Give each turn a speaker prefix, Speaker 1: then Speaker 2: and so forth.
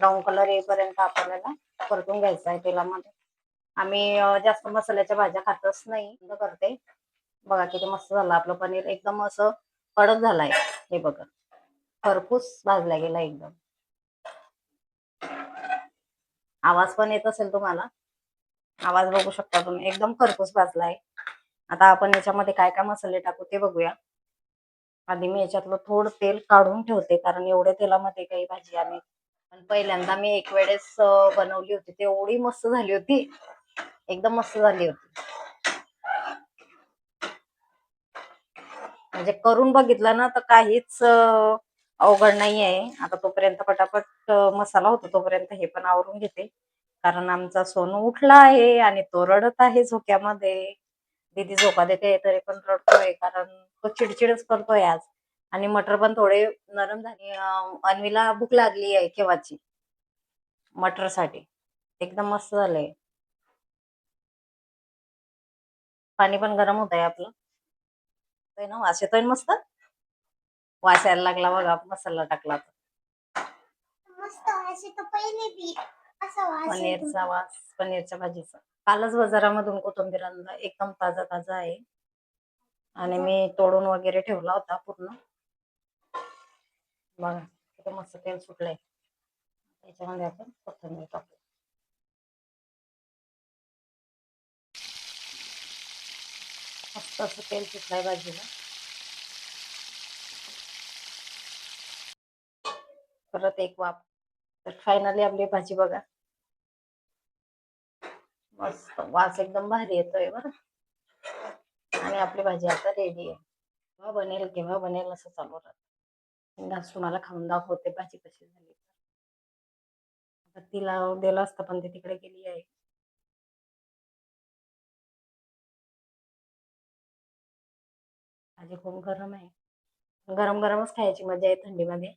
Speaker 1: Brown colour येईपर्यंत आपल्याला परतून घ्यायचा आहे तेलामध्ये. आम्ही जास्त मसाल्याच्या भाज्या खातच नाही, करते. बघा किती मस्त झालं आपलं पनीर, एकदम असं कडक झालाय. हे बघा खरपूस भाजला गेला एकदम. आवाज पण येत असेल तुम्हाला, आवाज बघू शकता तुम्ही, एकदम खरपूस भाजलाय. आता आपण याच्यामध्ये काय काय मसाले टाकू ते बघूया. आधी मी याच्यातलं थोडं तेल काढून ठेवते, कारण एवढ्या तेलामध्ये काही भाजी आम्ही, पण पहिल्यांदा मी एक वेळेस बनवली होती, ते एवढी मस्त झाली होती, एकदम मस्त झाली होती. म्हणजे करून बघितलं ना तर काहीच अवघड नाही आहे. आता तोपर्यंत पटापट मसाला होतो तोपर्यंत हे पण आवरून घेते, कारण आमचा सोनू उठला आहे आणि तो रडत आहे झोक्यामध्ये. दीदी झोका देते तरी पण रडतोय, कारण तो चिडचिडच करतोय आज. आणि मटर पण थोडे नरम झाले. अन्वीला भूक लागली आहे केव्हाची मटर साठी, एकदम मस्त झालंय. पाणी पण गरम होत आहे आपलं ना, वास येतोय मस्त, वास यायला लागला बघा मसाला टाकला तर. मस्त वास येतो पहिले बी असा वास, पनीरचा वास, पनीरच्या भाजीचा. कालच बाजारामधून कोथिंबीर आणला, एकदम ताजा ताजा आहे आणि मी तोडून वगैरे ठेवला होता पूर्ण. बघा किती मस्त तेल सुटलंय. त्याच्यामध्ये आपण कोथिंबीर टाकू. मस्त असं तेल सुटलंय भाजीला. परत एक वाफ. तर फायनली आपली भाजी बघा, मस्त वास एकदम भारी येतोय बरं. आणि आपली भाजी आता रेडी आहे. केव्हा बनेल असं चालू राहतं. आज तुम्हाला खाऊन दाखवते भाजी कशी झाली. आता तिला दिलं असतं पण ती तिकडे गेली आहे. भाजी खूप गरम आहे, गरम गरमच खायची मजा आहे थंडीमध्ये.